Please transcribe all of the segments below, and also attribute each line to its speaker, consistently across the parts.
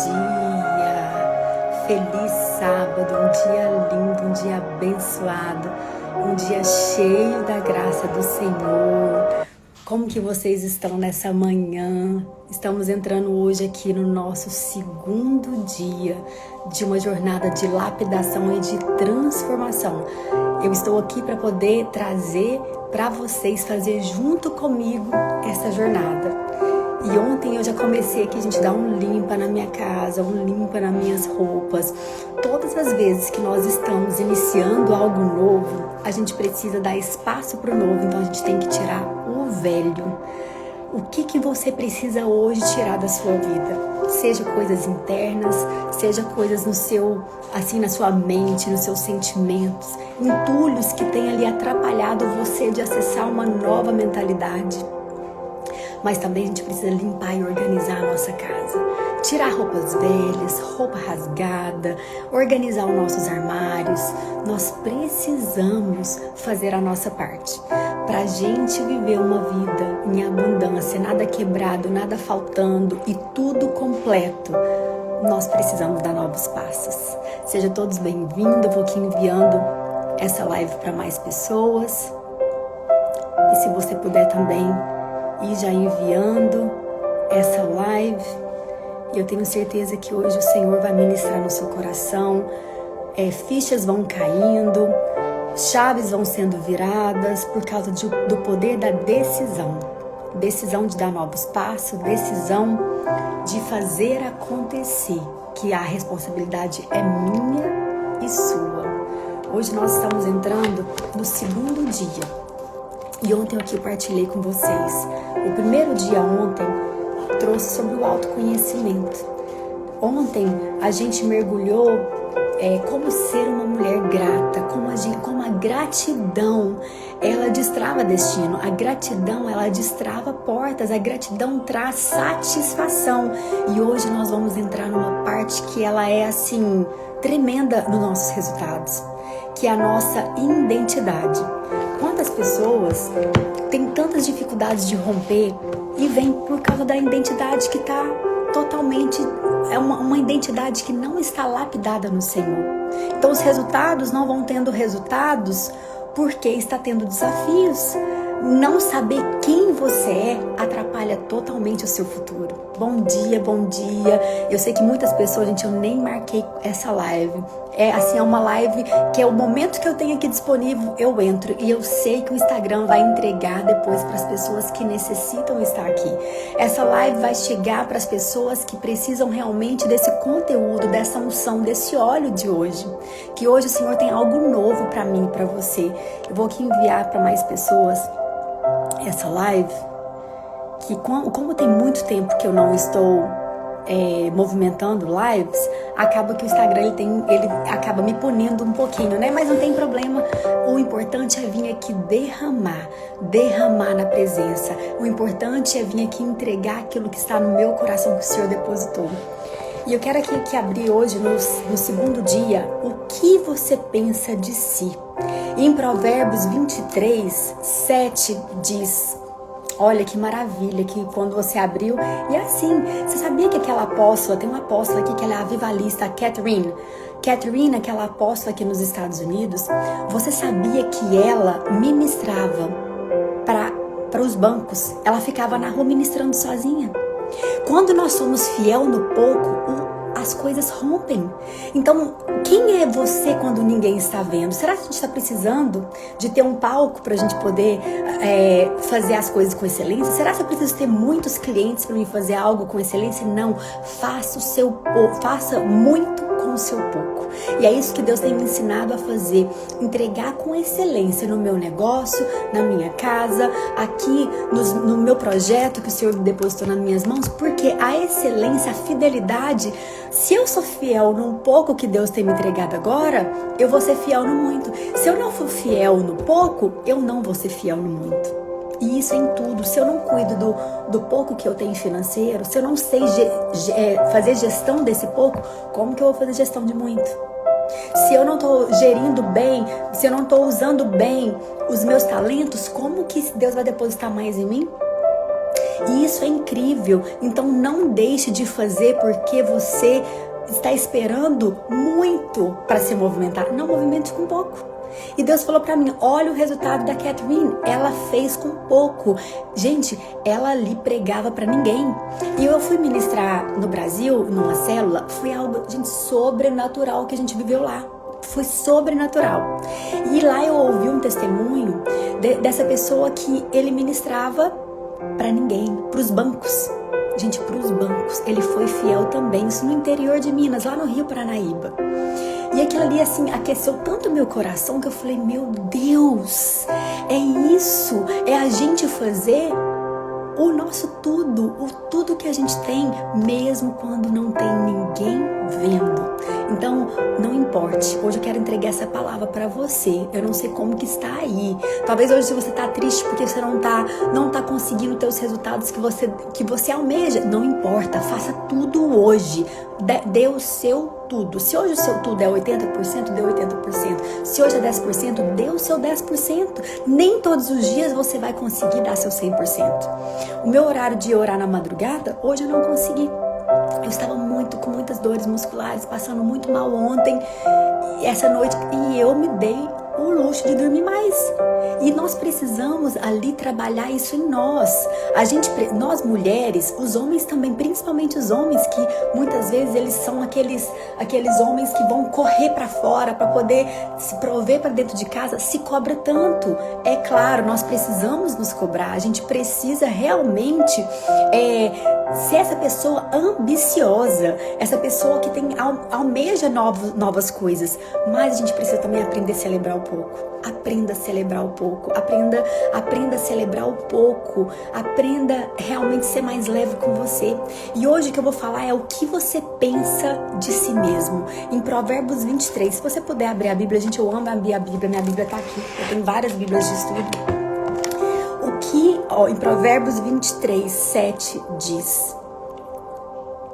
Speaker 1: dia! Feliz sábado, um dia lindo, um dia abençoado, um dia cheio da graça do Senhor. Como que vocês estão nessa manhã? Estamos entrando hoje aqui no nosso segundo dia de uma jornada de lapidação e de transformação. Eu estou aqui para poder trazer para vocês, fazer junto comigo essa jornada. E ontem eu já comecei aqui, a gente dá um limpa na minha casa, um limpa nas minhas roupas. Todas as vezes que nós estamos iniciando algo novo, a gente precisa dar espaço para o novo, então a gente tem que tirar o velho. O que você precisa hoje tirar da sua vida? Seja coisas internas, seja coisas no seu, assim, na sua mente, nos seus sentimentos, entulhos que tem ali atrapalhado você de acessar uma nova mentalidade. Mas também a gente precisa limpar e organizar a nossa casa. Tirar roupas velhas, roupa rasgada, organizar os nossos armários. Nós precisamos fazer a nossa parte. Para a gente viver uma vida em abundância, nada quebrado, nada faltando e tudo completo, nós precisamos dar novos passos. Sejam todos bem-vindos, eu vou aqui enviando essa live para mais pessoas. E se você puder também ir já enviando essa live, eu tenho certeza que hoje o Senhor vai ministrar no seu coração, fichas vão caindo, chaves vão sendo viradas por causa do poder da decisão de dar novos passos, decisão de fazer acontecer, que a responsabilidade é minha e sua. Hoje nós estamos entrando no segundo dia. E ontem eu aqui partilhei com vocês. O primeiro dia ontem trouxe sobre o autoconhecimento. Ontem a gente mergulhou como ser uma mulher grata, como a gratidão, ela destrava destino. A gratidão, ela destrava portas. A gratidão traz satisfação. E hoje nós vamos entrar numa parte que ela é assim, tremenda nos nossos resultados, que é a nossa identidade. Quantas pessoas têm tantas dificuldades de romper e vem por causa da identidade que está totalmente, uma identidade que não está lapidada no Senhor. Então os resultados não vão tendo resultados porque está tendo desafios. Não saber quem você é atrapalha totalmente o seu futuro. Bom dia, bom dia. Eu sei que muitas pessoas, gente, eu nem marquei essa live. É uma live que é o momento que eu tenho aqui disponível, eu entro. E eu sei que o Instagram vai entregar depois para as pessoas que necessitam estar aqui. Essa live vai chegar para as pessoas que precisam realmente desse conteúdo, dessa unção, desse óleo de hoje. Que hoje o Senhor tem algo novo para mim, para você. Eu vou aqui enviar para mais pessoas essa live, que como tem muito tempo que eu não estou movimentando lives, acaba que o Instagram ele acaba me punindo um pouquinho, né? Mas não tem problema, o importante é vir aqui derramar na presença. O importante é vir aqui entregar aquilo que está no meu coração que o Senhor depositou. E eu quero aqui abrir hoje, no segundo dia, o que você pensa de si. Em Provérbios 23, 7 diz, olha que maravilha, que quando você abriu, e assim, você sabia que aquela apóstola, tem uma apóstola aqui que ela é avivalista, a Catherine, aquela apóstola aqui nos Estados Unidos, você sabia que ela ministrava para os bancos, ela ficava na rua ministrando sozinha. Quando nós somos fiel no pouco, as coisas rompem. Então, quem é você quando ninguém está vendo? Será que a gente está precisando de ter um palco para a gente poder fazer as coisas com excelência? Será que eu preciso ter muitos clientes para mim fazer algo com excelência? Não, faça muito com o seu pouco. E é isso que Deus tem me ensinado a fazer, entregar com excelência no meu negócio, na minha casa, aqui no meu projeto que o Senhor depositou nas minhas mãos, porque a excelência, a fidelidade, se eu sou fiel num pouco que Deus tem me entregado agora, eu vou ser fiel no muito. Se eu não for fiel no pouco, eu não vou ser fiel no muito. E isso é em tudo. Se eu não cuido do pouco que eu tenho financeiro, se eu não sei fazer gestão desse pouco, como que eu vou fazer gestão de muito? Se eu não estou gerindo bem, se eu não estou usando bem os meus talentos, como que Deus vai depositar mais em mim? E isso é incrível. Então não deixe de fazer porque você está esperando muito para se movimentar. Não movimente com pouco. E Deus falou pra mim, olha o resultado da Catherine, ela fez com pouco. Gente, ela ali pregava pra ninguém. E eu fui ministrar no Brasil, numa célula, foi algo, gente, sobrenatural que a gente viveu lá. Foi sobrenatural. E lá eu ouvi um testemunho dessa pessoa que ele ministrava pra ninguém, pros bancos. Gente, pros bancos. Ele foi fiel também, isso no interior de Minas, lá no Rio Paranaíba. E aquilo ali, assim, aqueceu tanto meu coração que eu falei, meu Deus, é isso, é a gente fazer o nosso tudo, o tudo que a gente tem, mesmo quando não tem ninguém vendo. Então, não importe, hoje eu quero entregar essa palavra para você. Eu não sei como que está aí. Talvez hoje você está triste porque você não tá conseguindo ter os resultados que você almeja. Não importa, faça tudo hoje. Dê o seu tudo. Se hoje o seu tudo é 80%, dê 80%. Se hoje é 10%, dê o seu 10%. Nem todos os dias você vai conseguir dar seu 100%. O meu horário de orar na madrugada, hoje eu não consegui. Eu estava com muitas dores musculares, passando muito mal ontem, essa noite, e eu me dei o luxo de dormir mais. E nós precisamos ali trabalhar isso em nós. Nós mulheres, os homens também, principalmente os homens que muitas vezes eles são aqueles homens que vão correr para fora para poder se prover para dentro de casa, se cobra tanto. É claro, nós precisamos nos cobrar, a gente precisa realmente ser essa pessoa ambiciosa, essa pessoa que almeja novas coisas, mas a gente precisa também aprender a celebrar o pouco. Aprenda a celebrar o pouco, aprenda a celebrar o pouco, aprenda realmente ser mais leve com você. E hoje o que eu vou falar é o que você pensa de si mesmo. Em Provérbios 23, se você puder abrir a Bíblia, gente, eu amo abrir a Bíblia, minha Bíblia tá aqui, eu tenho várias Bíblias de estudo. Em Provérbios 23, 7 diz: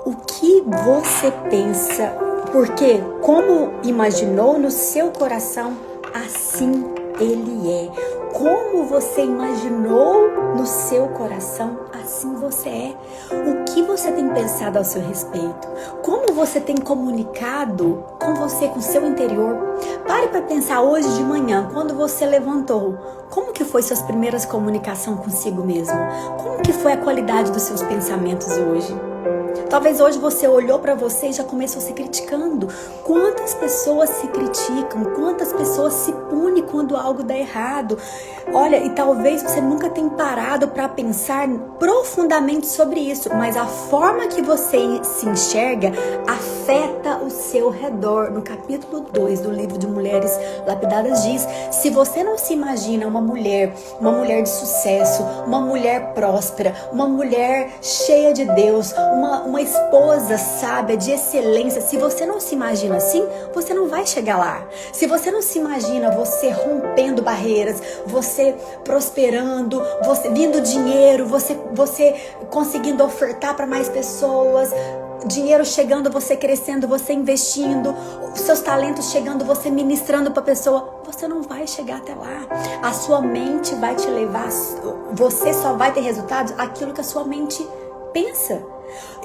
Speaker 1: o que você pensa, porque como imaginou no seu coração, assim ele é. Como você imaginou no seu coração, assim você é. O que você tem pensado ao seu respeito? Como você tem comunicado com você, com o seu interior? Pare para pensar hoje de manhã, quando você levantou, como que foi suas primeiras comunicações consigo mesmo? Como que foi a qualidade dos seus pensamentos hoje? Talvez hoje você olhou para você e já começou se criticando. Quantas pessoas se criticam? Quantas pessoas se punem quando algo dá errado? Olha, e talvez você nunca tenha parado para pensar profundamente sobre isso, mas a forma que você se enxerga afeta o seu redor. No capítulo 2 do livro de Mulheres Lapidadas diz: se você não se imagina uma mulher de sucesso, uma mulher próspera, uma mulher cheia de Deus, uma esposa sábia, de excelência, se você não se imagina assim, você não vai chegar lá. Se você não se imagina você rompendo barreiras, você prosperando, você vindo dinheiro, você conseguindo ofertar para mais pessoas, dinheiro chegando, você crescendo, você investindo, seus talentos chegando, você ministrando para a pessoa, você não vai chegar até lá. A sua mente vai te levar, você só vai ter resultados aquilo que a sua mente pensa.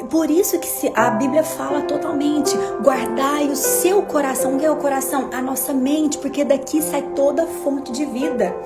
Speaker 1: Por isso que a Bíblia fala totalmente: guardai o seu coração. O que é o coração? A nossa mente, porque daqui sai toda a fonte de vida.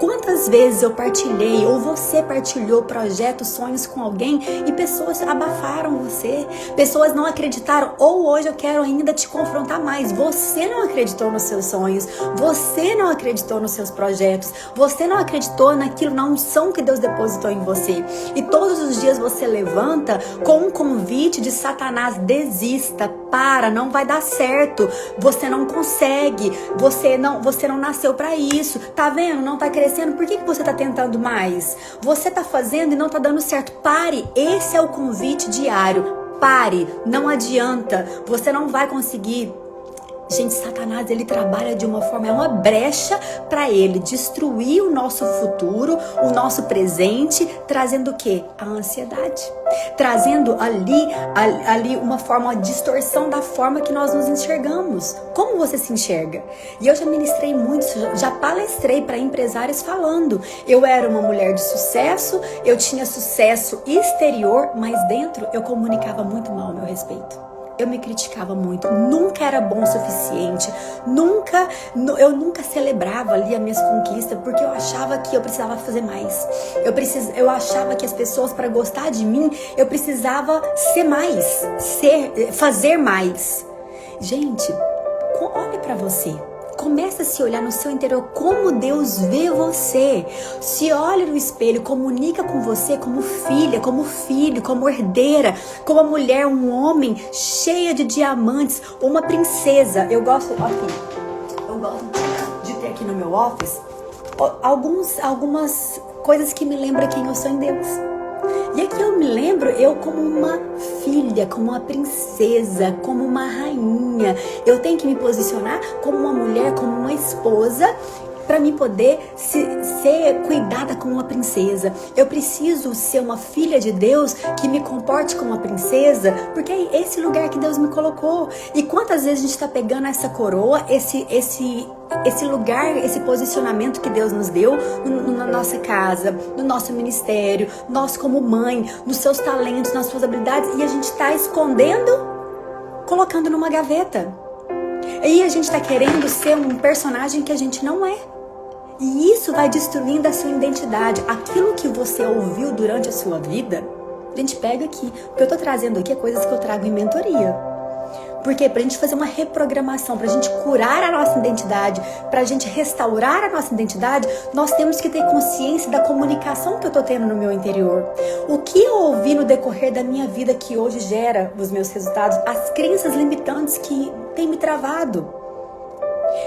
Speaker 1: Quantas vezes eu partilhei, ou você partilhou projetos, sonhos com alguém e pessoas abafaram você, pessoas não acreditaram, ou hoje eu quero ainda te confrontar mais, você não acreditou nos seus sonhos, você não acreditou nos seus projetos, você não acreditou naquilo, na unção que Deus depositou em você, e todos os dias você levanta com um convite de Satanás: desista, para, não vai dar certo, você não consegue, você não nasceu para isso, tá vendo? Não tá crescendo, por que você tá tentando mais? Você tá fazendo e não tá dando certo, pare, esse é o convite diário, pare, não adianta, você não vai conseguir Gente, Satanás, ele trabalha de uma forma, é uma brecha para ele destruir o nosso futuro, o nosso presente, trazendo o quê? A ansiedade. Trazendo ali uma distorção da forma que nós nos enxergamos. Como você se enxerga? E eu já ministrei muito, já palestrei para empresários falando. Eu era uma mulher de sucesso, eu tinha sucesso exterior, mas dentro eu comunicava muito mal a meu respeito. Eu me criticava muito, nunca era bom o suficiente, eu nunca celebrava ali as minhas conquistas, porque eu achava que eu precisava fazer mais. Eu achava que as pessoas, para gostar de mim, eu precisava ser mais, fazer mais. Gente, olhe para você. Começa a se olhar no seu interior como Deus vê você. Se olha no espelho, comunica com você como filha, como filho, como herdeira, como uma mulher, um homem cheia de diamantes, uma princesa. Eu gosto de ter aqui no meu office algumas coisas que me lembram quem eu sou em Deus. E aqui eu me lembro eu como uma filha, como uma princesa, como uma rainha. Eu tenho que me posicionar como uma mulher, como uma esposa, para mim poder ser cuidada como uma princesa. Eu preciso ser uma filha de Deus que me comporte como uma princesa, porque é esse lugar que Deus me colocou. E quantas vezes a gente está pegando essa coroa, esse lugar, esse posicionamento que Deus nos deu na nossa casa, no nosso ministério, nós como mãe, nos seus talentos, nas suas habilidades, e a gente está escondendo, colocando numa gaveta. E a gente está querendo ser um personagem que a gente não é. E isso vai destruindo a sua identidade. Aquilo que você ouviu durante a sua vida, a gente pega aqui. O que eu estou trazendo aqui é coisas que eu trago em mentoria. Porque pra gente fazer uma reprogramação, pra gente curar a nossa identidade, pra gente restaurar a nossa identidade, nós temos que ter consciência da comunicação que eu tô tendo no meu interior. O que eu ouvi no decorrer da minha vida que hoje gera os meus resultados, as crenças limitantes que têm me travado.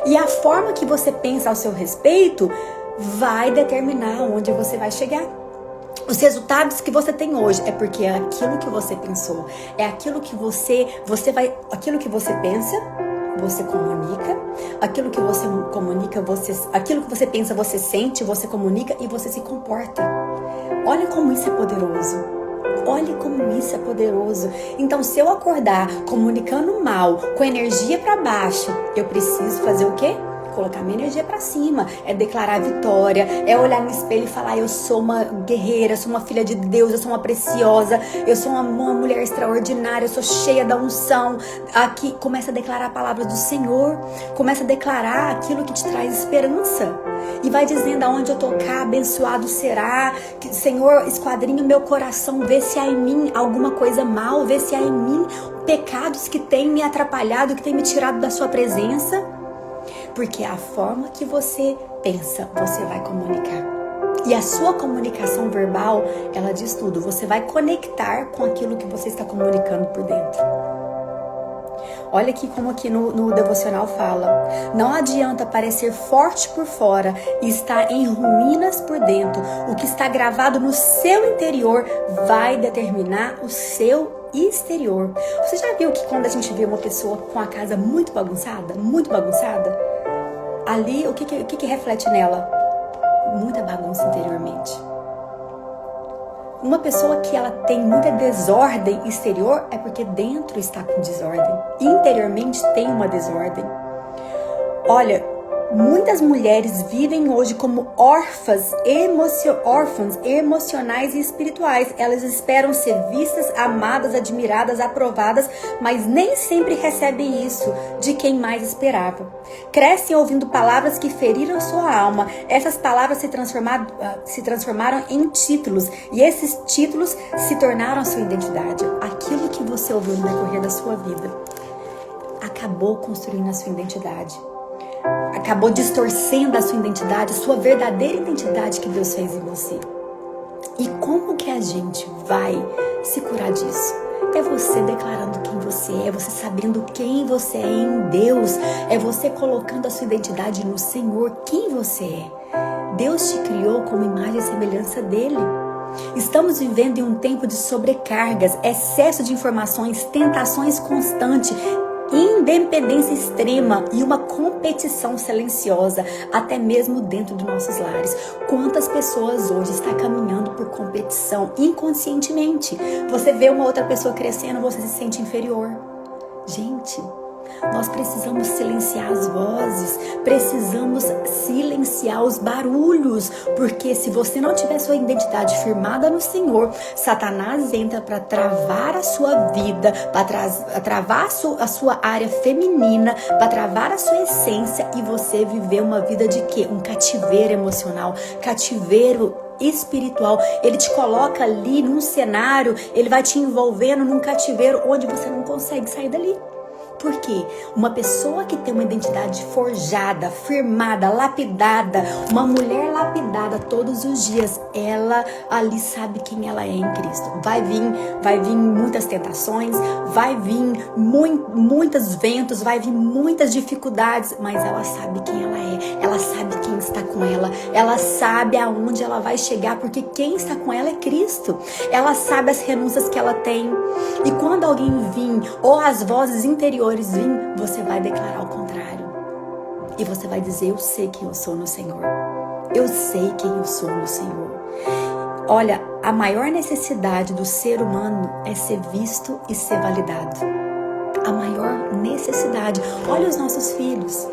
Speaker 1: E a forma que você pensa ao seu respeito vai determinar onde você vai chegar. Os resultados que você tem hoje é porque é aquilo que você pensou, é aquilo que aquilo que você pensa, você comunica, aquilo que você comunica, aquilo que você pensa, você sente, você comunica e você se comporta. Olha como isso é poderoso. Olha como isso é poderoso. Então, se eu acordar comunicando mal, com energia para baixo, eu preciso fazer o quê? Colocar minha energia pra cima, é declarar vitória, é olhar no espelho e falar: eu sou uma guerreira, eu sou uma filha de Deus, eu sou uma preciosa, eu sou uma mulher extraordinária, eu sou cheia da unção. Aqui começa a declarar a palavra do Senhor, começa a declarar aquilo que te traz esperança. E vai dizendo: aonde eu tocar, abençoado será. Senhor, esquadrinha o meu coração, vê se há em mim alguma coisa mal, vê se há em mim pecados que têm me atrapalhado, que têm me tirado da sua presença. Porque a forma que você pensa, você vai comunicar. E a sua comunicação verbal, ela diz tudo. Você vai conectar com aquilo que você está comunicando por dentro. Olha aqui como aqui no devocional fala: não adianta parecer forte por fora e estar em ruínas por dentro. O que está gravado no seu interior vai determinar o seu exterior. Você já viu que quando a gente vê uma pessoa com a casa muito bagunçada, ali o que reflete nela? Muita bagunça interiormente. Uma pessoa que ela tem muita desordem exterior é porque dentro está com desordem. Interiormente tem uma desordem. Olha, muitas mulheres vivem hoje como órfãs emocionais e espirituais. Elas esperam ser vistas, amadas, admiradas, aprovadas, mas nem sempre recebem isso de quem mais esperava. Crescem ouvindo palavras que feriram sua alma. Essas palavras se transformaram em títulos, e esses títulos se tornaram a sua identidade. Aquilo que você ouviu no decorrer da sua vida acabou construindo a sua identidade. Acabou distorcendo a sua identidade, a sua verdadeira identidade que Deus fez em você. E como que a gente vai se curar disso? É você declarando quem você é você sabendo quem você é em Deus, é você colocando a sua identidade no Senhor, quem você é. Deus te criou como imagem e semelhança dele. Estamos vivendo em um tempo de sobrecargas, excesso de informações, tentações constantes. independência extrema e uma competição silenciosa, até mesmo dentro dos nossos lares. Quantas pessoas hoje estão caminhando por competição inconscientemente? Você vê uma outra pessoa crescendo, você se sente inferior. Gente, nós precisamos silenciar as vozes, precisamos silenciar os barulhos, porque se você não tiver sua identidade firmada no Senhor, Satanás entra para travar a sua vida, para travar a sua área feminina, para travar a sua essência e você viver uma vida de quê? Um cativeiro emocional, cativeiro espiritual. Ele te coloca ali num cenário, ele vai te envolvendo num cativeiro onde você não consegue sair dali. Por quê? Uma pessoa que tem uma identidade forjada, firmada, lapidada, uma mulher lapidada todos os dias, ela ali sabe quem ela é em Cristo. Vai vir muitas tentações, vai vir muitos ventos, vai vir muitas dificuldades, mas ela sabe quem ela é, ela sabe quem está com ela sabe aonde ela vai chegar, porque quem está com ela é Cristo. Ela sabe as renúncias que ela tem. E quando alguém vir, ou as vozes interiores vir, você vai declarar o contrário. E você vai dizer, eu sei quem eu sou no Senhor. Eu sei quem eu sou no Senhor. Olha, a maior necessidade do ser humano é ser visto e ser validado. A maior necessidade. Olha os nossos filhos.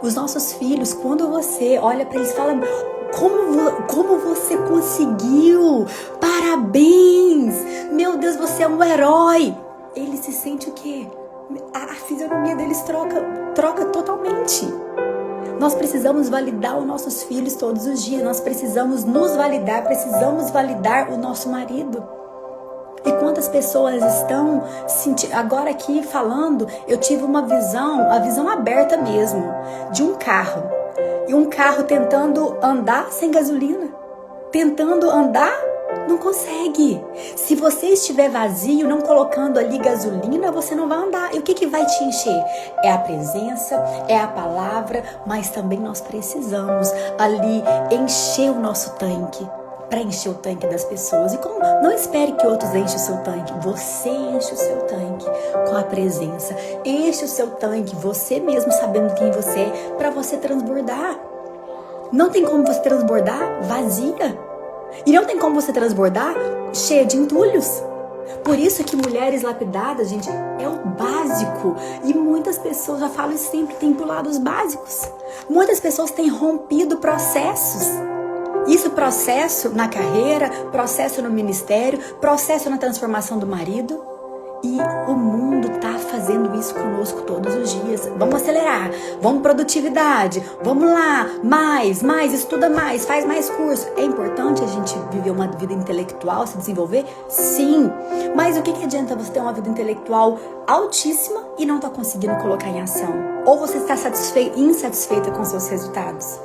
Speaker 1: Os nossos filhos, quando você olha para eles e fala, como você conseguiu? Parabéns! Meu Deus, você é um herói! Ele se sente o quê? A fisionomia deles troca totalmente. Nós precisamos validar os nossos filhos todos os dias. Nós precisamos nos validar, precisamos validar o nosso marido. E quantas pessoas estão sentindo... Agora aqui falando, eu tive uma visão, a visão aberta mesmo, de um carro. E um carro tentando andar sem gasolina. Tentando andar, não consegue. Se você estiver vazio, não colocando ali gasolina, você não vai andar. E o que vai te encher? É a presença, é a palavra, mas também nós precisamos ali encher o nosso tanque. Para encher o tanque das pessoas. E como não espere que outros enchem o seu tanque. Você enche o seu tanque com a presença. Enche o seu tanque, você mesmo sabendo quem você é, para você transbordar. Não tem como você transbordar vazia. E não tem como você transbordar cheia de entulhos. Por isso que mulheres lapidadas, gente, é o básico. E muitas pessoas, já falo isso sempre, têm pulado os básicos. Muitas pessoas têm rompido processos. Isso, processo na carreira, processo no ministério, processo na transformação do marido. E o mundo tá fazendo isso conosco todos os dias. Vamos acelerar, vamos produtividade, vamos lá, mais, estuda mais, faz mais curso. É importante a gente viver uma vida intelectual, se desenvolver? Sim. Mas o que adianta você ter uma vida intelectual altíssima e não tá conseguindo colocar em ação? Ou você está insatisfeita com seus resultados?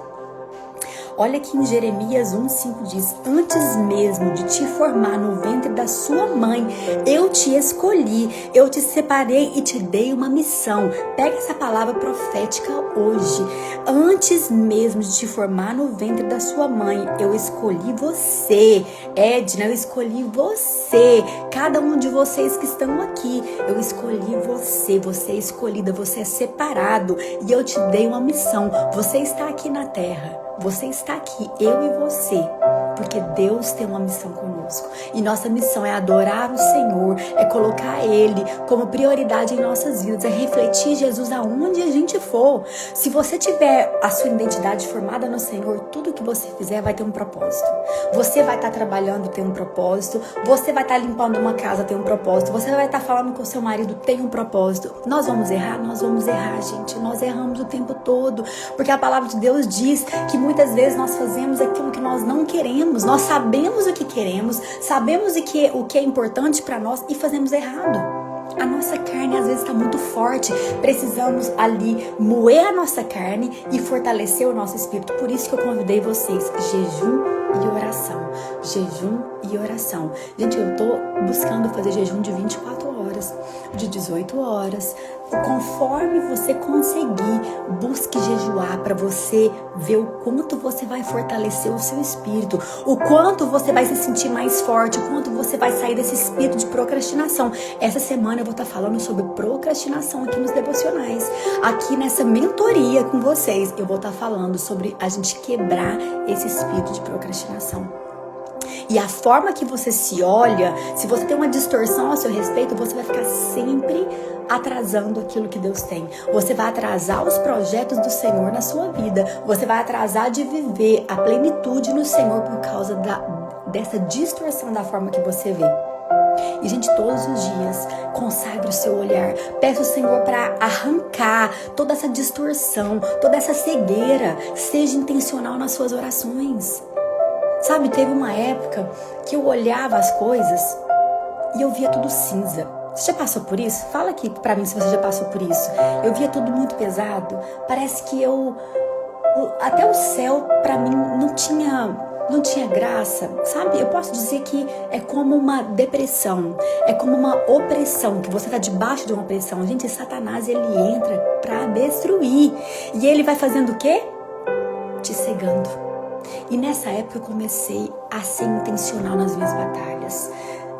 Speaker 1: Olha aqui em Jeremias 1,5 diz, antes mesmo de te formar no ventre da sua mãe, eu te escolhi, eu te separei e te dei uma missão. Pega essa palavra profética hoje. Antes mesmo de te formar no ventre da sua mãe, eu escolhi você. Edna, eu escolhi você. Cada um de vocês que estão aqui, eu escolhi você. Você é escolhida, você é separado. E eu te dei uma missão. Você está aqui na terra. Você está aqui, eu e você, porque Deus tem uma missão conosco. E nossa missão é adorar o Senhor, é colocar Ele como prioridade em nossas vidas, é refletir Jesus aonde a gente for. Se você tiver a sua identidade formada no Senhor, tudo que você fizer vai ter um propósito. Você vai estar trabalhando, tem um propósito. Você vai estar limpando uma casa, tem um propósito. Você vai estar falando com o seu marido, tem um propósito. Nós vamos errar, gente. Nós erramos o tempo todo, porque a palavra de Deus diz que muitas vezes nós fazemos aquilo que nós não queremos. Nós sabemos o que queremos, sabemos o que é importante para nós e fazemos errado. A nossa carne às vezes está muito forte. Precisamos ali moer a nossa carne e fortalecer o nosso espírito. Por isso que eu convidei vocês, jejum e oração. Jejum e oração. Gente, eu tô buscando fazer jejum de 24 horas, de 18 horas, conforme você conseguir, busque jejuar para você ver o quanto você vai fortalecer o seu espírito, o quanto você vai se sentir mais forte, o quanto você vai sair desse espírito de procrastinação. Essa semana eu vou estar falando sobre procrastinação aqui nos devocionais. Aqui nessa mentoria com vocês, eu vou estar falando sobre a gente quebrar esse espírito de procrastinação. E a forma que você se olha, se você tem uma distorção a seu respeito, você vai ficar sempre atrasando aquilo que Deus tem. Você vai atrasar os projetos do Senhor na sua vida. Você vai atrasar de viver a plenitude no Senhor por causa dessa distorção da forma que você vê. E, gente, todos os dias, consagre o seu olhar. Peça ao Senhor para arrancar toda essa distorção, toda essa cegueira. Seja intencional nas suas orações. Sabe, teve uma época que eu olhava as coisas e eu via tudo cinza. Você já passou por isso? Fala aqui pra mim se você já passou por isso. Eu via tudo muito pesado. Parece que até o céu pra mim não tinha graça, sabe? Eu posso dizer que é como uma depressão, é como uma opressão, que você tá debaixo de uma opressão. Gente, Satanás, ele entra pra destruir. E ele vai fazendo o quê? Te cegando. E nessa época eu comecei a ser intencional nas minhas batalhas.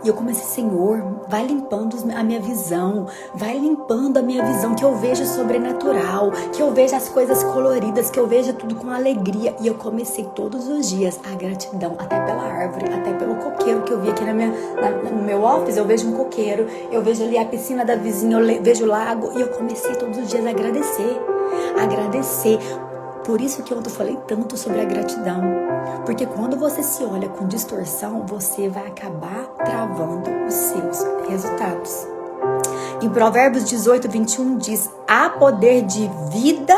Speaker 1: E eu comecei, Senhor, vai limpando a minha visão, vai limpando a minha visão, que eu veja sobrenatural, que eu veja as coisas coloridas, que eu veja tudo com alegria. E eu comecei todos os dias a gratidão, até pela árvore, até pelo coqueiro que eu vi aqui no meu office. Eu vejo um coqueiro, eu vejo ali a piscina da vizinha, eu vejo o lago. E eu comecei todos os dias a agradecer. Por isso que ontem eu falei tanto sobre a gratidão. Porque quando você se olha com distorção, você vai acabar travando os seus resultados. Em Provérbios 18, 21 diz: há poder de vida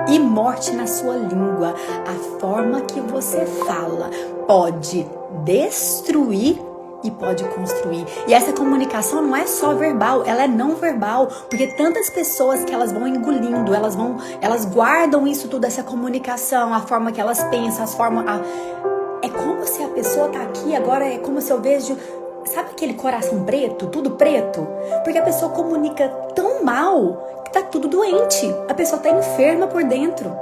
Speaker 1: e morte na sua língua. A forma que você fala pode destruir e pode construir. E essa comunicação não é só verbal, ela é não verbal, porque tantas pessoas que elas vão engolindo, elas guardam isso tudo, essa comunicação, a forma que elas pensam, é como se a pessoa tá aqui agora, é como se eu vejo, sabe aquele coração preto, tudo preto? Porque a pessoa comunica tão mal que tá tudo doente, a pessoa tá enferma por dentro.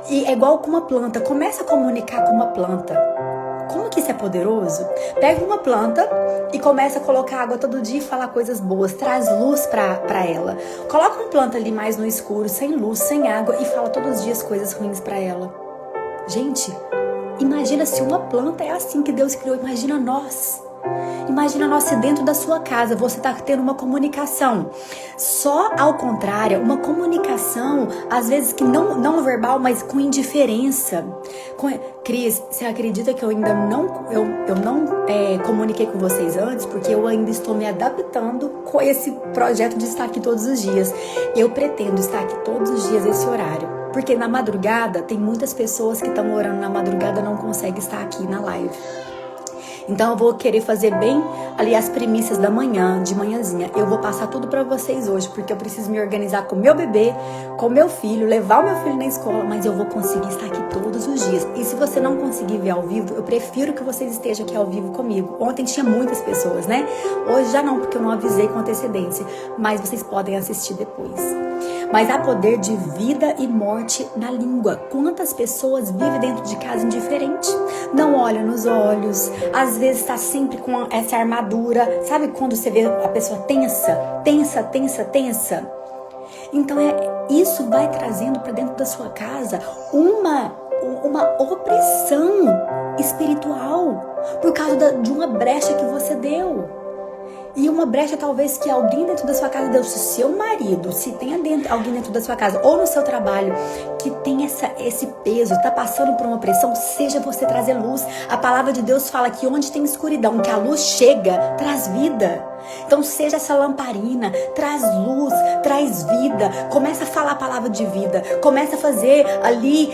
Speaker 1: E é igual com uma planta, começa a comunicar com uma planta. Como que isso é poderoso? Pega uma planta e começa a colocar água todo dia e falar coisas boas. Traz luz pra ela. Coloca uma planta ali mais no escuro, sem luz, sem água, e fala todos os dias coisas ruins pra ela. Gente, imagina se uma planta é assim que Deus criou. Imagina nós. Imagina nós se dentro da sua casa você tá tendo uma comunicação. Só ao contrário, uma comunicação, às vezes que não verbal, mas com indiferença. Cris, você acredita que eu ainda não comuniquei com vocês antes? Porque eu ainda estou me adaptando com esse projeto de estar aqui todos os dias. Eu pretendo estar aqui todos os dias esse horário. Porque na madrugada, tem muitas pessoas que estão orando na madrugada e não conseguem estar aqui na live. Então eu vou querer fazer bem ali as primícias da manhã, de manhãzinha. Eu vou passar tudo pra vocês hoje, porque eu preciso me organizar com meu bebê, com meu filho, levar o meu filho na escola, mas eu vou conseguir estar aqui todos os dias. E se você não conseguir ver ao vivo, eu prefiro que vocês estejam aqui ao vivo comigo. Ontem tinha muitas pessoas, né? Hoje já não, porque eu não avisei com antecedência, mas vocês podem assistir depois. Mas há poder de vida e morte na língua. Quantas pessoas vivem dentro de casa indiferente? Não olha nos olhos, às vezes está sempre com essa armadura. Sabe quando você vê a pessoa tensa? Então isso vai trazendo para dentro da sua casa uma opressão espiritual por causa de uma brecha que você deu. E uma brecha talvez que alguém dentro da sua casa deu, se seu marido, se tem alguém dentro da sua casa ou no seu trabalho que tem esse peso, está passando por uma pressão, seja você trazer luz. A palavra de Deus fala que onde tem escuridão, que a luz chega, traz vida. Então seja essa lamparina, traz luz, traz vida, começa a falar a palavra de vida, começa a fazer ali,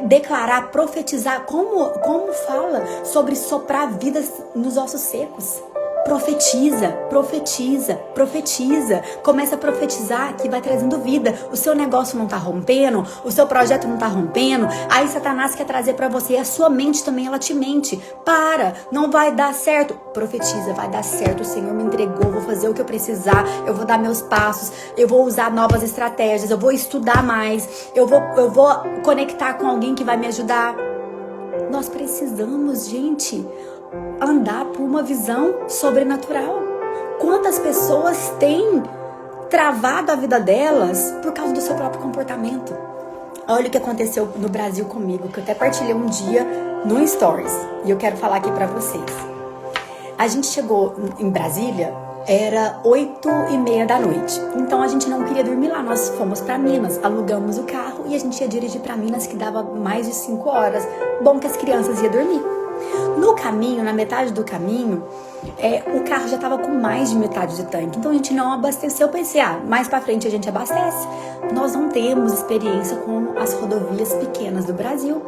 Speaker 1: declarar, profetizar, como fala sobre soprar vidas nos ossos secos. Profetiza, profetiza, profetiza. Começa a profetizar que vai trazendo vida. O seu negócio não tá rompendo, o seu projeto não tá rompendo. Aí Satanás quer trazer pra você, e a sua mente também, ela te mente. Para, não vai dar certo. Profetiza, vai dar certo. O Senhor me entregou, vou fazer o que eu precisar. Eu vou dar meus passos, eu vou usar novas estratégias, eu vou estudar mais, eu vou conectar com alguém que vai me ajudar. Nós precisamos, gente, andar por uma visão sobrenatural. Quantas pessoas têm travado a vida delas por causa do seu próprio comportamento? Olha o que aconteceu no Brasil comigo, que eu até partilhei um dia no Stories, e eu quero falar aqui pra vocês. A gente chegou em Brasília, era 8h30 da noite, então a gente não queria dormir lá, nós fomos pra Minas, alugamos o carro e a gente ia dirigir pra Minas, que dava mais de 5 horas, bom que as crianças iam dormir. No caminho, na metade do caminho, o carro já estava com mais de metade de tanque, então a gente não abasteceu. Eu pensei, mais pra frente a gente abastece. Nós não temos experiência com as rodovias pequenas do Brasil.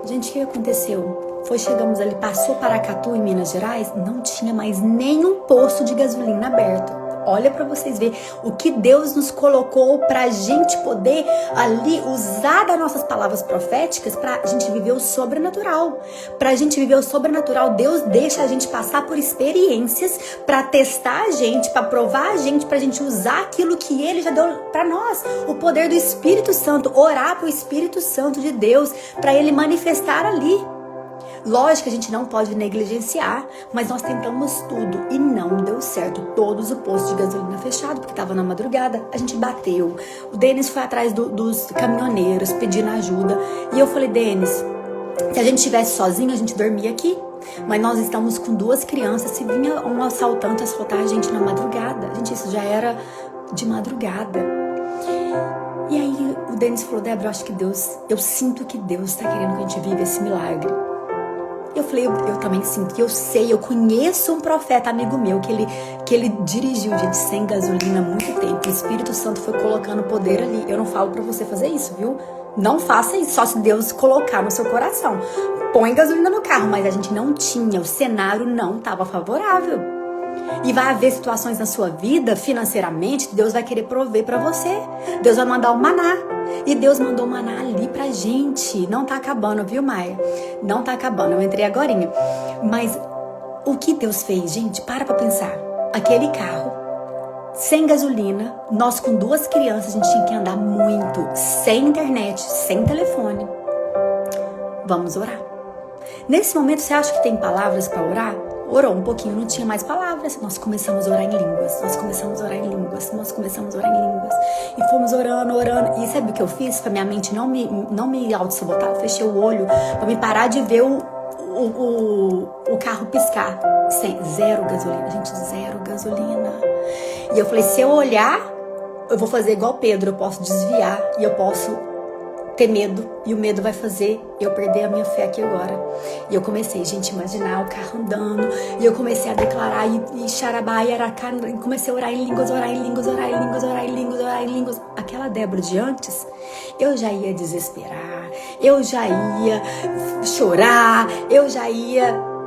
Speaker 1: Gente, o que aconteceu? Chegamos ali, passou Paracatu, em Minas Gerais, não tinha mais nenhum posto de gasolina aberto. Olha para vocês verem o que Deus nos colocou pra gente poder ali usar das nossas palavras proféticas pra gente viver o sobrenatural. Pra gente viver o sobrenatural, Deus deixa a gente passar por experiências pra testar a gente, pra provar a gente, pra gente usar aquilo que Ele já deu pra nós. O poder do Espírito Santo, orar pro Espírito Santo de Deus, pra Ele manifestar ali. Lógico que a gente não pode negligenciar, mas nós tentamos tudo e não deu certo. Todos os postos de gasolina fechados, porque estava na madrugada. A gente bateu. O Denis foi atrás dos caminhoneiros pedindo ajuda. E eu falei, Denis, se a gente estivesse sozinho, a gente dormia aqui. Mas nós estamos com 2 crianças. Se vinha um assaltante assaltar a gente na madrugada, gente, isso já era de madrugada. E aí o Denis falou, Débora, eu sinto que Deus está querendo que a gente viva esse milagre. Eu falei, eu também sinto, que eu sei, eu conheço um profeta amigo meu que ele dirigiu, gente, sem gasolina há muito tempo. O Espírito Santo foi colocando poder ali. Eu não falo pra você fazer isso, viu? Não faça isso, só se Deus colocar no seu coração. Põe gasolina no carro, mas a gente não tinha, o cenário não estava favorável. E vai haver situações na sua vida, financeiramente, que Deus vai querer prover pra você. Deus vai mandar o maná. E Deus mandou o maná ali pra gente. Não tá acabando, viu, Maia? Não tá acabando, eu entrei agorinha. Mas o que Deus fez, gente? Para pra pensar. Aquele carro, sem gasolina, nós com 2 crianças, a gente tinha que andar muito. Sem internet, sem telefone. Vamos orar. Nesse momento, você acha que tem palavras pra orar? Orou um pouquinho, não tinha mais palavras. Nós começamos a orar em línguas. Nós começamos a orar em línguas. Nós começamos a orar em línguas. E fomos orando, orando. E sabe o que eu fiz? Pra minha mente não me auto-sabotar. Eu fechei o olho pra me parar de ver o carro piscar. Zero gasolina, gente. Zero gasolina. E eu falei, se eu olhar, eu vou fazer igual Pedro. Eu posso desviar e eu posso ter medo, e o medo vai fazer eu perder a minha fé aqui agora. E eu comecei, gente, imaginar o carro andando, e eu comecei a declarar, e xarabá, e aracá, e comecei a orar em línguas, orar em línguas, orar em línguas, orar em línguas, orar em línguas. Aquela Débora de antes, eu já ia desesperar, eu já ia chorar,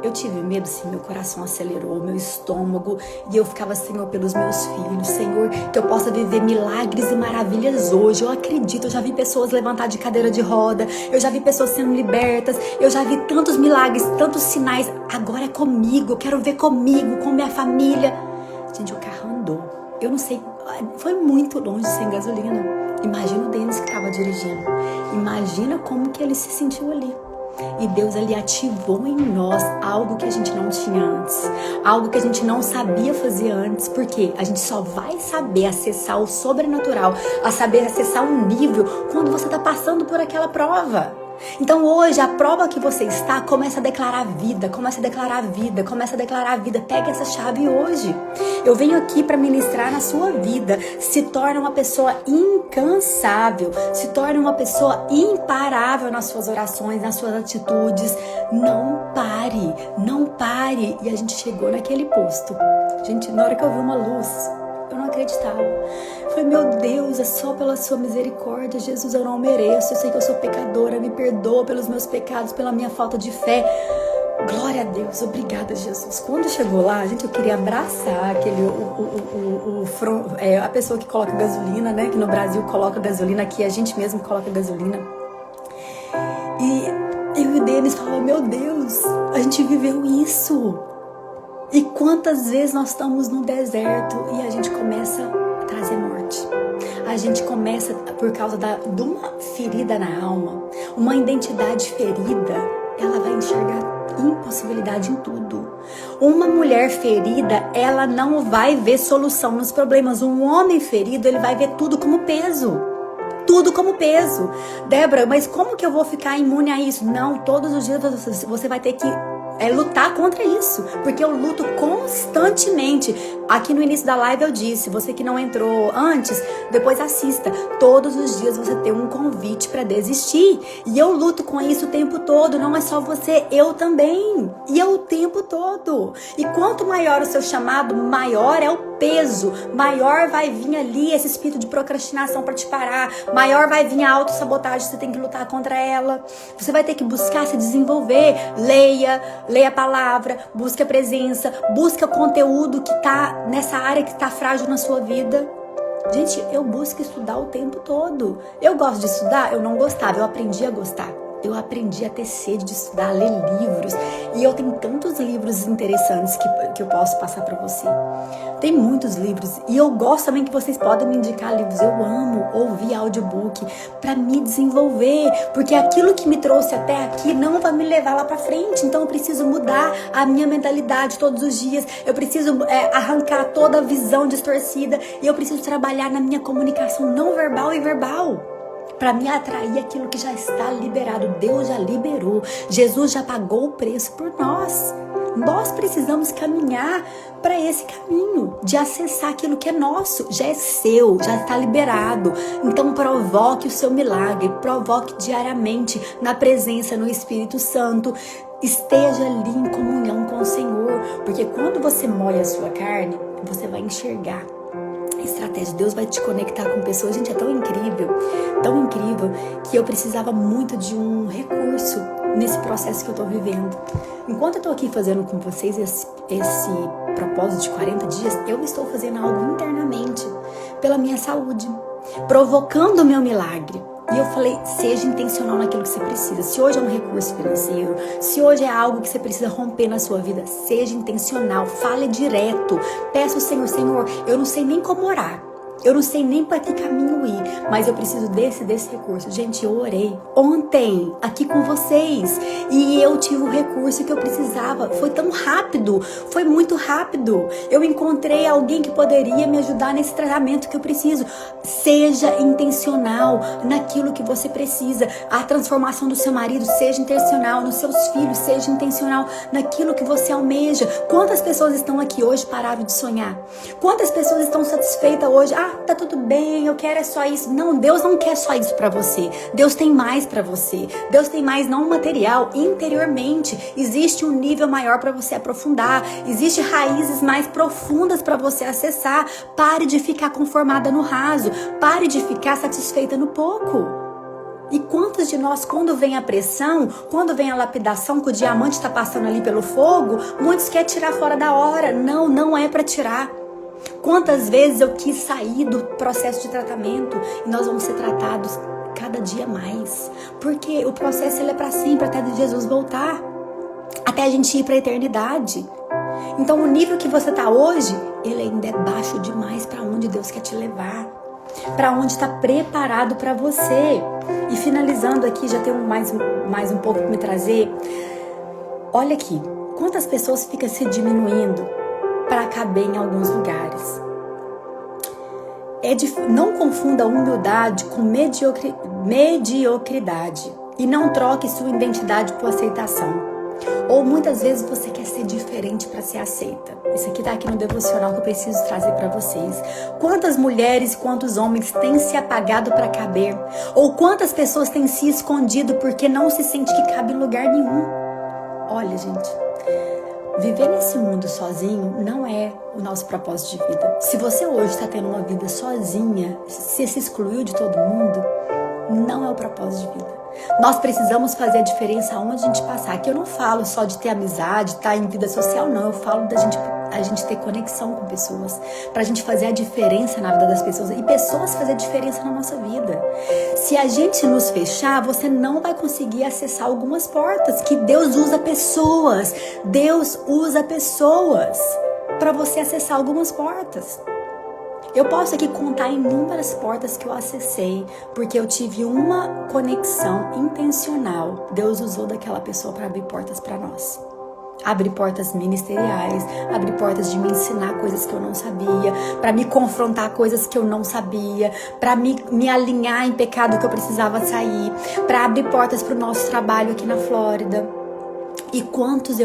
Speaker 1: eu tive medo, sim, meu coração acelerou, meu estômago, e eu ficava, Senhor, pelos meus filhos, Senhor, que eu possa viver milagres e maravilhas hoje. Eu acredito, eu já vi pessoas levantar de cadeira de roda, eu já vi pessoas sendo libertas, eu já vi tantos milagres, tantos sinais. Agora é comigo, eu quero ver comigo, com minha família. Gente, o carro andou, eu não sei, foi muito longe sem gasolina. Imagina o Denis que estava dirigindo, imagina como que ele se sentiu ali. E Deus ali ativou em nós algo que a gente não tinha antes, algo que a gente não sabia fazer antes, porque a gente só vai saber acessar o sobrenatural, a saber acessar um nível quando você está passando por aquela prova. Então hoje, a prova que você está, começa a declarar vida, começa a declarar vida, começa a declarar vida. Pega essa chave hoje. Eu venho aqui para ministrar na sua vida. Se torne uma pessoa incansável, se torne uma pessoa imparável nas suas orações, nas suas atitudes. Não pare, não pare. E a gente chegou naquele posto. Gente, na hora que eu vi uma luz, eu não acreditava. Falei, meu Deus, é só pela sua misericórdia, Jesus, eu não mereço, eu sei que eu sou pecadora, me perdoa pelos meus pecados, pela minha falta de fé. Glória a Deus, obrigada, Jesus. Quando chegou lá, gente, eu queria abraçar a pessoa que coloca gasolina, né? Que no Brasil coloca gasolina, aqui a gente mesmo coloca gasolina. E eu e o Denis falamos, meu Deus, a gente viveu isso. E quantas vezes nós estamos no deserto e a gente começa a trazer morte. A gente começa, por causa de uma ferida na alma, uma identidade ferida, ela vai enxergar impossibilidade em tudo. Uma mulher ferida, ela não vai ver solução nos problemas. Um homem ferido, ele vai ver tudo como peso. Tudo como peso. Débora, mas como que eu vou ficar imune a isso? Não, todos os dias você vai ter que lutar contra isso, porque eu luto constantemente. Aqui no início da live eu disse, você que não entrou antes, depois assista. Todos os dias você tem um convite para desistir, e eu luto com isso o tempo todo. Não é só você, eu também, e é o tempo todo. E quanto maior o seu chamado, maior é o peso, maior vai vir ali esse espírito de procrastinação para te parar, maior vai vir a autossabotagem, você tem que lutar contra ela. Você vai ter que buscar se desenvolver. Leia a palavra, busque a presença, busque o conteúdo que tá nessa área que tá frágil na sua vida. Gente, eu busco estudar o tempo todo. Eu gosto de estudar? Eu não gostava, eu aprendi a gostar. Eu aprendi a ter sede de estudar, a ler livros. E eu tenho tantos livros interessantes que eu posso passar para você. Tem muitos livros. E eu gosto também que vocês podem me indicar livros. Eu amo ouvir audiobook para me desenvolver. Porque aquilo que me trouxe até aqui não vai me levar lá para frente. Então eu preciso mudar a minha mentalidade todos os dias. Eu preciso arrancar toda a visão distorcida. E eu preciso trabalhar na minha comunicação não verbal e verbal, para me atrair aquilo que já está liberado. Deus já liberou. Jesus já pagou o preço por nós. Nós precisamos caminhar para esse caminho de acessar aquilo que é nosso. Já é seu, já está liberado. Então provoque o seu milagre. Provoque diariamente na presença, no Espírito Santo. Esteja ali em comunhão com o Senhor. Porque quando você molha a sua carne, você vai enxergar estratégia. Deus vai te conectar com pessoas. Gente, é tão incrível que eu precisava muito de um recurso nesse processo que eu tô vivendo. Enquanto eu tô aqui fazendo com vocês esse propósito de 40 dias, eu estou fazendo algo internamente pela minha saúde, provocando o meu milagre. E eu falei, seja intencional naquilo que você precisa. Se hoje é um recurso financeiro, se hoje é algo que você precisa romper na sua vida, seja intencional, fale direto. Peça ao Senhor, Senhor, eu não sei nem como orar. Eu não sei nem para que caminho ir, mas eu preciso desse recurso. Gente, eu orei ontem aqui com vocês e eu tive o recurso que eu precisava. Foi tão rápido, foi muito rápido. Eu encontrei alguém que poderia me ajudar nesse tratamento que eu preciso. Seja intencional naquilo que você precisa. A transformação do seu marido, seja intencional. Nos seus filhos, seja intencional naquilo que você almeja. Quantas pessoas estão aqui hoje pararam de sonhar? Quantas pessoas estão satisfeitas hoje? Tá tudo bem, eu quero é só isso. Não, Deus não quer só isso pra você. Deus tem mais pra você. Deus tem mais, não material, interiormente. Existe um nível maior pra você aprofundar. Existem raízes mais profundas pra você acessar. Pare de ficar conformada no raso. Pare de ficar satisfeita no pouco. E quantos de nós, quando vem a pressão, quando vem a lapidação, que o diamante está passando ali pelo fogo, muitos querem tirar fora da hora. Não, não é pra tirar. Quantas vezes eu quis sair do processo de tratamento e nós vamos ser tratados cada dia mais. Porque o processo ele é para sempre, até Jesus voltar. Até a gente ir para a eternidade. Então o nível que você está hoje, ele ainda é baixo demais para onde Deus quer te levar. Para onde está preparado para você. E finalizando aqui, já tenho mais um pouco para me trazer. Olha aqui, quantas pessoas ficam se diminuindo para caber em alguns lugares. Não confunda humildade com mediocridade e não troque sua identidade por aceitação. Ou muitas vezes você quer ser diferente para ser aceita. Isso aqui tá aqui no devocional que eu preciso trazer para vocês. Quantas mulheres e quantos homens têm se apagado para caber? Ou quantas pessoas têm se escondido porque não se sente que cabe em lugar nenhum? Olha, gente, viver nesse mundo sozinho não é o nosso propósito de vida. Se você hoje está tendo uma vida sozinha, se excluiu de todo mundo, não é o propósito de vida. Nós precisamos fazer a diferença aonde a gente passar. Aqui eu não falo só de ter amizade, estar em vida social, não. Eu falo da gente ter conexão com pessoas, pra gente fazer a diferença na vida das pessoas e pessoas fazer a diferença na nossa vida. Se a gente nos fechar, você não vai conseguir acessar algumas portas, que Deus usa pessoas. Deus usa pessoas para você acessar algumas portas. Eu posso aqui contar inúmeras portas que eu acessei, porque eu tive uma conexão intencional. Deus usou daquela pessoa para abrir portas para nós. Abrir portas ministeriais, abrir portas de me ensinar coisas que eu não sabia, para me confrontar coisas que eu não sabia, para me alinhar em pecado que eu precisava sair, para abrir portas para o nosso trabalho aqui na Flórida. E quantas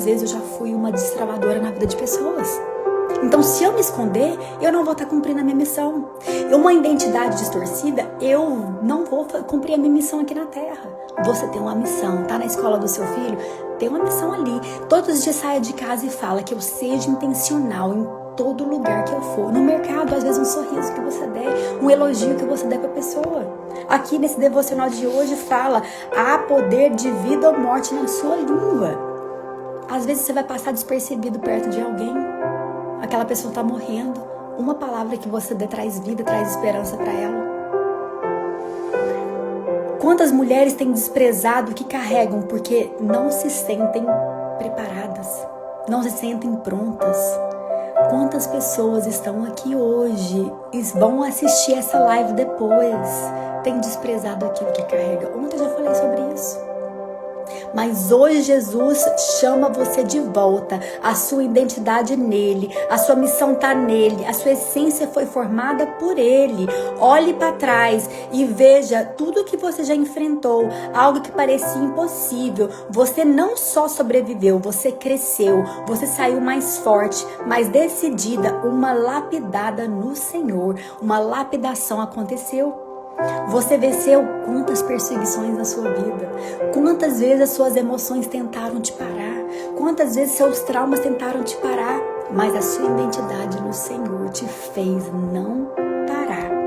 Speaker 1: vezes eu já fui uma destravadora na vida de pessoas. Então, se eu me esconder, eu não vou estar cumprindo a minha missão. Uma identidade distorcida, eu não vou cumprir a minha missão aqui na Terra. Você tem uma missão, tá na escola do seu filho? Tem uma missão ali. Todos os dias saia de casa e fala que eu seja intencional em todo lugar que eu for. No mercado, às vezes um sorriso que você der, um elogio que você der pra pessoa. Aqui nesse devocional de hoje fala, há poder de vida ou morte na sua língua. Às vezes você vai passar despercebido perto de alguém. Aquela pessoa está morrendo. Uma palavra que você dê traz vida, traz esperança para ela. Quantas mulheres têm desprezado o que carregam porque não se sentem preparadas, não se sentem prontas? Quantas pessoas estão aqui hoje e vão assistir essa live depois, têm desprezado aquilo que carrega? Ontem eu já falei sobre isso. Mas hoje Jesus chama você de volta, a sua identidade nele, a sua missão está nele, a sua essência foi formada por ele. Olhe para trás e veja tudo que você já enfrentou, algo que parecia impossível. Você não só sobreviveu, você cresceu, você saiu mais forte, mais decidida, uma lapidada no Senhor, uma lapidação aconteceu. Você venceu quantas perseguições na sua vida? Quantas vezes as suas emoções tentaram te parar? Quantas vezes seus traumas tentaram te parar? Mas a sua identidade no Senhor te fez não parar.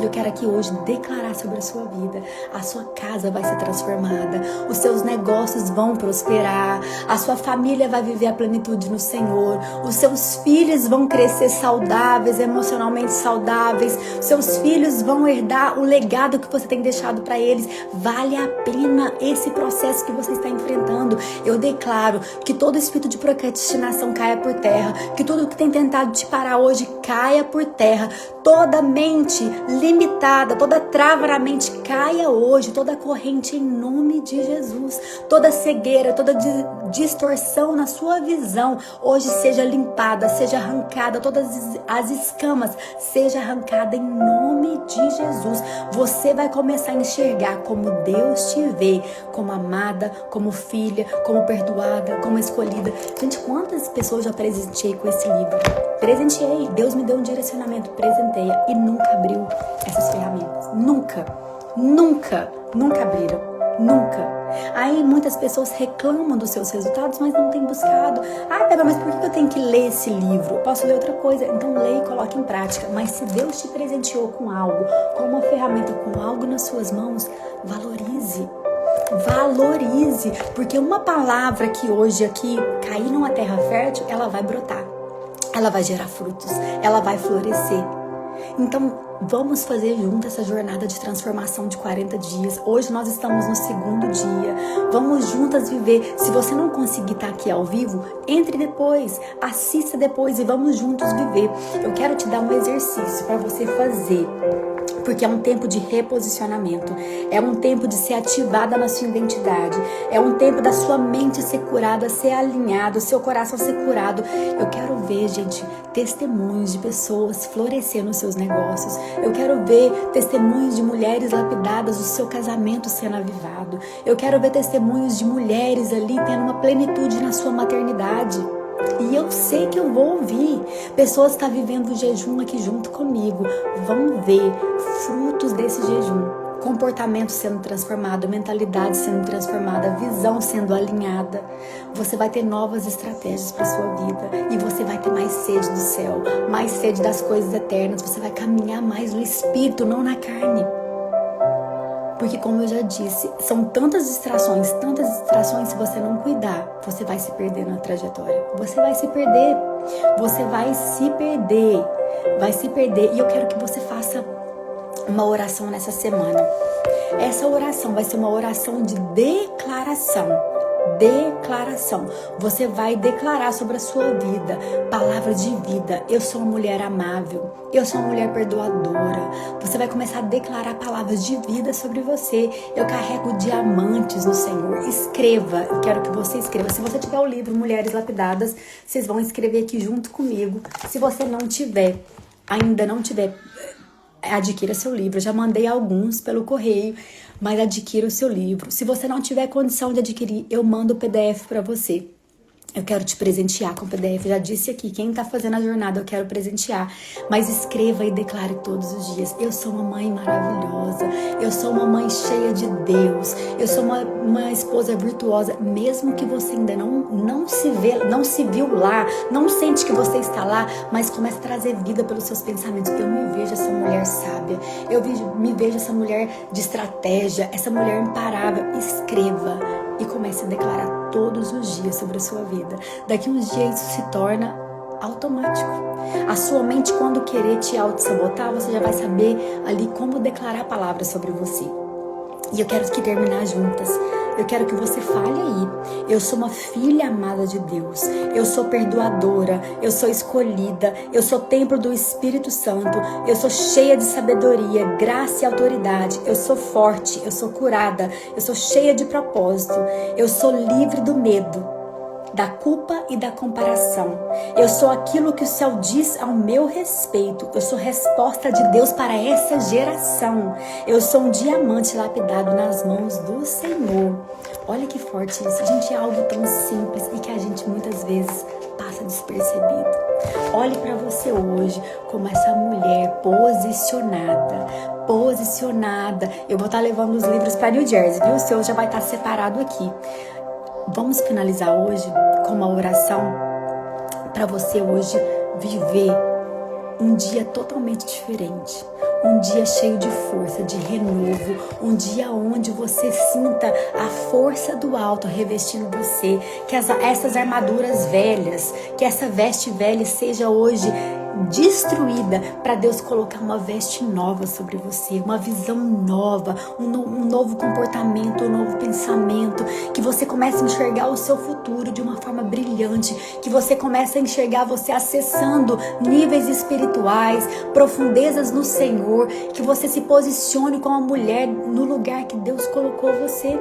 Speaker 1: E eu quero aqui hoje declarar sobre a sua vida. A sua casa vai ser transformada. Os seus negócios vão prosperar. A sua família vai viver a plenitude no Senhor. Os seus filhos vão crescer saudáveis, emocionalmente saudáveis. Seus filhos vão herdar o legado que você tem deixado para eles. Vale a pena esse processo que você está enfrentando. Eu declaro que todo espírito de procrastinação caia por terra. Que tudo que tem tentado te parar hoje caia por terra. Toda mente limitada, toda trava na mente caia hoje, toda corrente em nome de Jesus, toda cegueira, toda distorção na sua visão hoje seja limpada, seja arrancada, todas as escamas seja arrancada em nome de Jesus. Você vai começar a enxergar como Deus te vê, como amada, como filha, como perdoada, como escolhida. Gente, quantas pessoas já presenteei com esse livro? Presenteei, Deus me deu um direcionamento, presenteia e nunca abriu essas ferramentas. Nunca abriram. Nunca. Aí muitas pessoas reclamam dos seus resultados, mas não têm buscado. Ah, Débora, mas por que eu tenho que ler esse livro? Eu posso ler outra coisa. Então leia e coloque em prática. Mas se Deus te presenteou com algo, com uma ferramenta, com algo nas suas mãos, valorize. Valorize. Porque uma palavra que hoje aqui cair numa terra fértil, ela vai brotar. Ela vai gerar frutos. Ela vai florescer. Então, vamos fazer junto essa jornada de transformação de 40 dias. Hoje nós estamos no segundo dia. Vamos juntas viver. Se você não conseguir estar aqui ao vivo, entre depois, assista depois e vamos juntos viver. Eu quero te dar um exercício para você fazer. Porque é um tempo de reposicionamento, é um tempo de ser ativada na sua identidade, é um tempo da sua mente ser curada, ser alinhada, o seu coração ser curado. Eu quero ver, gente, testemunhos de pessoas florescendo nos seus negócios. Eu quero ver testemunhos de mulheres lapidadas, o seu casamento sendo avivado. Eu quero ver testemunhos de mulheres ali tendo uma plenitude na sua maternidade. E eu sei que eu vou ouvir. Pessoas que estão vivendo o jejum aqui junto comigo vão ver frutos desse jejum. Comportamento sendo transformado, mentalidade sendo transformada, visão sendo alinhada. Você vai ter novas estratégias para sua vida. E você vai ter mais sede do céu, mais sede das coisas eternas. Você vai caminhar mais no Espírito, não na carne. Porque como eu já disse, são tantas distrações, se você não cuidar, você vai se perder na trajetória. Você vai se perder. E eu quero que você faça uma oração nessa semana. Essa oração vai ser uma oração de declaração. Você vai declarar sobre a sua vida, palavra de vida. Eu sou uma mulher amável, eu sou uma mulher perdoadora. Você vai começar a declarar palavras de vida sobre você. Eu carrego diamantes no Senhor. Escreva, eu quero que você escreva. Se você tiver o livro Mulheres Lapidadas, vocês vão escrever aqui junto comigo. Se você ainda não tiver, adquira seu livro. Eu já mandei alguns pelo correio, mas adquira o seu livro. Se você não tiver condição de adquirir, eu mando o PDF para você. Eu quero te presentear com o PDF. Já disse aqui, quem tá fazendo a jornada, eu quero presentear. Mas escreva e declare todos os dias. Eu sou uma mãe maravilhosa. Eu sou uma mãe cheia de Deus. Eu sou uma esposa virtuosa. Mesmo que você ainda não se viu lá, não sente que você está lá, mas comece a trazer vida pelos seus pensamentos. Eu me vejo essa mulher sábia. Me vejo essa mulher de estratégia, essa mulher imparável. Escreva e comece a declarar todos os dias sobre a sua vida. Daqui uns dias isso se torna automático. A sua mente, quando querer te auto-sabotar, você já vai saber ali como declarar palavras sobre você. E eu quero que terminar juntas. Eu quero que você fale aí. Eu sou uma filha amada de Deus. Eu sou perdoadora. Eu sou escolhida. Eu sou templo do Espírito Santo. Eu sou cheia de sabedoria, graça e autoridade. Eu sou forte. Eu sou curada. Eu sou cheia de propósito. Eu sou livre do medo, da culpa e da comparação. Eu sou aquilo que o céu diz ao meu respeito. Eu sou resposta de Deus para essa geração. Eu sou um diamante lapidado nas mãos do Senhor. Olha que forte isso. Gente, é algo tão simples e que a gente muitas vezes passa despercebido. Olhe para você hoje como essa mulher posicionada. Eu vou estar levando os livros para New Jersey, viu? O seu já vai estar separado aqui. Vamos finalizar hoje com uma oração para você hoje viver um dia totalmente diferente. Um dia cheio de força, de renovo. Um dia onde você sinta a força do alto revestindo você. Que essas armaduras velhas, que essa veste velha seja hoje destruída para Deus colocar uma veste nova sobre você, uma visão nova, um novo comportamento, um novo pensamento, que você comece a enxergar o seu futuro de uma forma brilhante, que você comece a enxergar você acessando níveis espirituais, profundezas no Senhor, que você se posicione como uma mulher no lugar que Deus colocou você.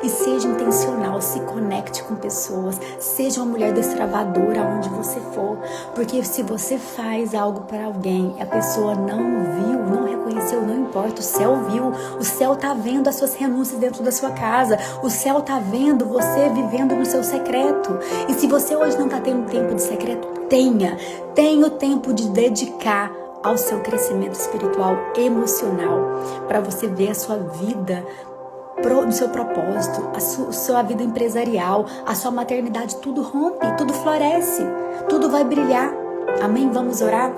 Speaker 1: E seja intencional, se conecte com pessoas, seja uma mulher destravadora onde você for, porque se você faz algo para alguém, a pessoa não viu, não reconheceu, não importa, o céu viu, o céu tá vendo as suas renúncias dentro da sua casa, o céu tá vendo você vivendo no seu secreto. E se você hoje não tá tendo tempo de secreto, tenha o tempo de dedicar ao seu crescimento espiritual, emocional, para você ver a sua vida do seu propósito, a sua vida empresarial, a sua maternidade, tudo rompe, tudo floresce, tudo vai brilhar. Amém? Vamos orar?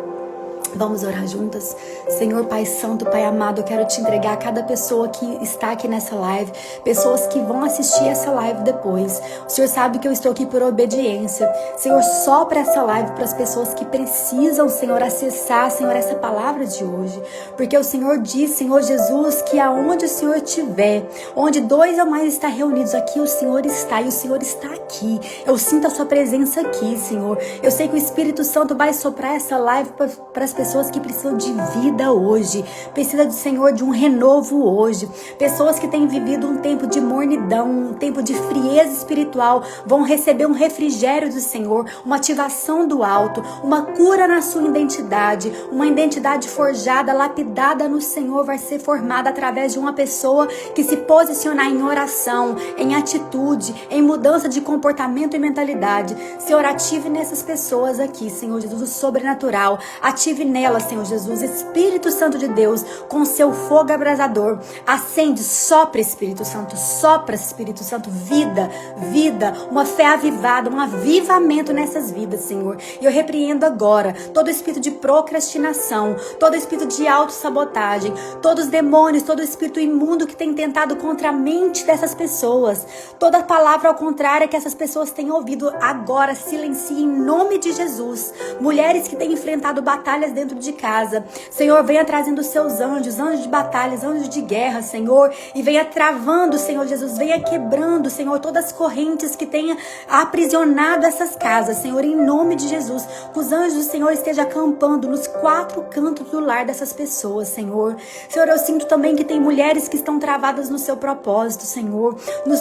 Speaker 1: Vamos orar juntas? Senhor Pai Santo, Pai amado, eu quero te entregar a cada pessoa que está aqui nessa live, pessoas que vão assistir essa live depois. O Senhor sabe que eu estou aqui por obediência. Senhor, sopra essa live para as pessoas que precisam, Senhor, acessar, Senhor, essa palavra de hoje. Porque o Senhor diz, Senhor Jesus, que aonde o Senhor estiver, onde 2 ou mais estão reunidos, aqui o Senhor está, e o Senhor está aqui. Eu sinto a sua presença aqui, Senhor. Eu sei que o Espírito Santo vai soprar essa live para as pessoas que precisam de vida hoje, precisa de Senhor de um renovo hoje, pessoas que têm vivido um tempo de mornidão, um tempo de frieza espiritual, vão receber um refrigério do Senhor, uma ativação do alto, uma cura na sua identidade, uma identidade forjada, lapidada no Senhor, vai ser formada através de uma pessoa que se posicionar em oração, em atitude, em mudança de comportamento e mentalidade. Senhor, ative nessas pessoas aqui, Senhor Jesus, o sobrenatural, ative nela, Senhor Jesus. Espírito Santo de Deus, com seu fogo abrasador, acende, sopra, Espírito Santo, vida, uma fé avivada, um avivamento nessas vidas, Senhor. E eu repreendo agora todo espírito de procrastinação, todo espírito de autossabotagem, todos os demônios, todo espírito imundo que tem tentado contra a mente dessas pessoas, toda palavra ao contrário que essas pessoas têm ouvido, agora silencie em nome de Jesus. Mulheres que têm enfrentado batalhas dentro de casa, Senhor, venha trazendo os seus anjos, anjos de batalhas, anjos de guerra, Senhor, e venha travando, Senhor Jesus, venha quebrando, Senhor, todas as correntes que tenha aprisionado essas casas, Senhor, em nome de Jesus. Que os anjos do Senhor estejam acampando nos 4 cantos do lar dessas pessoas, Senhor. Senhor, eu sinto também que tem mulheres que estão travadas no seu propósito, Senhor,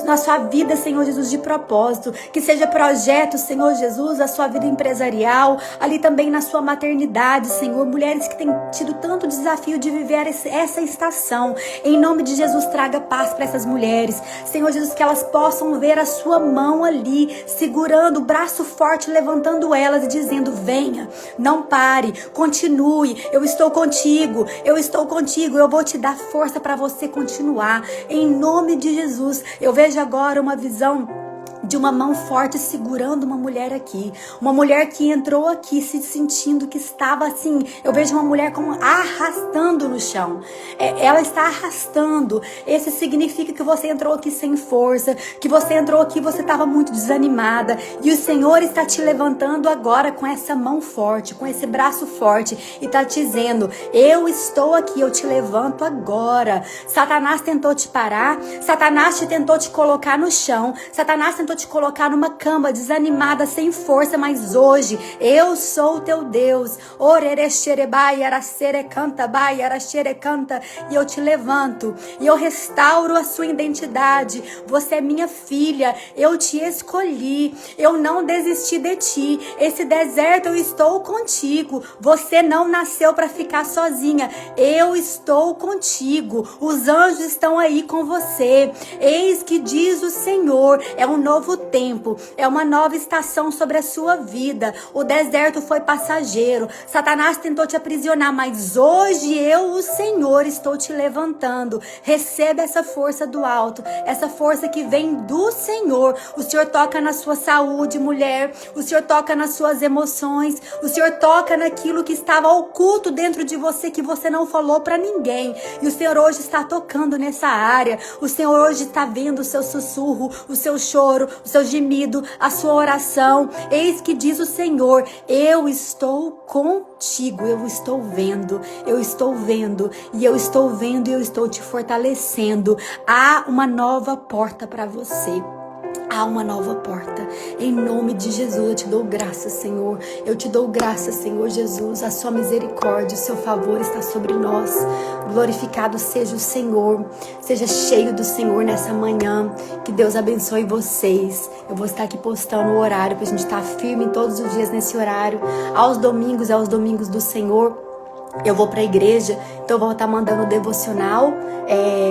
Speaker 1: na sua vida, Senhor Jesus, de propósito, que seja projeto, Senhor Jesus, a sua vida empresarial, ali também na sua maternidade, Senhor, mulheres que têm tido tanto desafio de viver essa estação, em nome de Jesus, traga paz para essas mulheres, Senhor Jesus, que elas possam ver a sua mão ali, segurando o braço forte, levantando elas e dizendo, venha, não pare, continue, eu estou contigo, eu vou te dar força para você continuar, em nome de Jesus. Eu vejo agora uma visão de uma mão forte segurando uma mulher aqui. Uma mulher que entrou aqui se sentindo que estava assim. Eu vejo uma mulher como arrastando no chão. Ela está arrastando. Esse significa que você entrou aqui sem força, que você entrou aqui, você estava muito desanimada. E o Senhor está te levantando agora com essa mão forte, com esse braço forte. E está te dizendo, eu estou aqui, eu te levanto agora. Satanás tentou te parar. Satanás tentou te colocar no chão. Satanás tentou te colocar numa cama desanimada, sem força, mas hoje eu sou o teu Deus. E eu te levanto e eu restauro a sua identidade. Você é minha filha, eu te escolhi, eu não desisti de ti. Esse deserto eu estou contigo. Você não nasceu para ficar sozinha, eu estou contigo. Os anjos estão aí com você. Eis que diz o Senhor, é um novo tempo, é uma nova estação sobre a sua vida. O deserto foi passageiro, Satanás tentou te aprisionar, mas hoje eu, o Senhor, estou te levantando. Receba essa força do alto, essa força que vem do Senhor. O Senhor toca na sua saúde, mulher, o Senhor toca nas suas emoções, o Senhor toca naquilo que estava oculto dentro de você, que você não falou para ninguém, e o Senhor hoje está tocando nessa área. O Senhor hoje está vendo o seu sussurro, o seu choro, o seu gemido, a sua oração. Eis que diz o Senhor, eu estou contigo, eu estou vendo, e eu estou vendo, e eu estou te fortalecendo. Há uma nova porta para você. Há uma nova porta, em nome de Jesus. Eu te dou graça, Senhor, eu te dou graça, Senhor Jesus. A sua misericórdia, o seu favor está sobre nós. Glorificado seja o Senhor, seja cheio do Senhor nessa manhã. Que Deus abençoe vocês. Eu vou estar aqui postando o horário pra gente estar firme todos os dias nesse horário. Aos domingos do Senhor, eu vou para a igreja, então eu vou estar mandando devocional,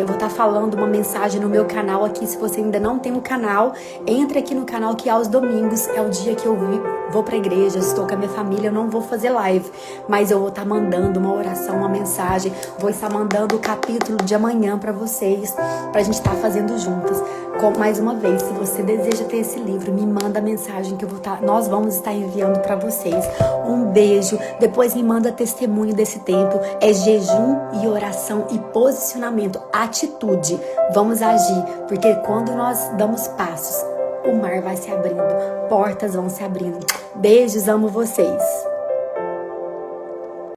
Speaker 1: vou estar falando uma mensagem no meu canal aqui. Se você ainda não tem um canal, entre aqui no canal, que aos domingos é o dia que eu vou para a igreja, estou com a minha família, eu não vou fazer live, mas eu vou estar mandando uma oração, uma mensagem, vou estar mandando o capítulo de amanhã para vocês, para a gente estar fazendo juntas. Mais uma vez, se você deseja ter esse livro, me manda a mensagem que nós vamos estar enviando para vocês. Um beijo, depois me manda testemunho desse tempo. É jejum e oração e posicionamento, atitude. Vamos agir, porque quando nós damos passos, o mar vai se abrindo, portas vão se abrindo. Beijos, amo vocês.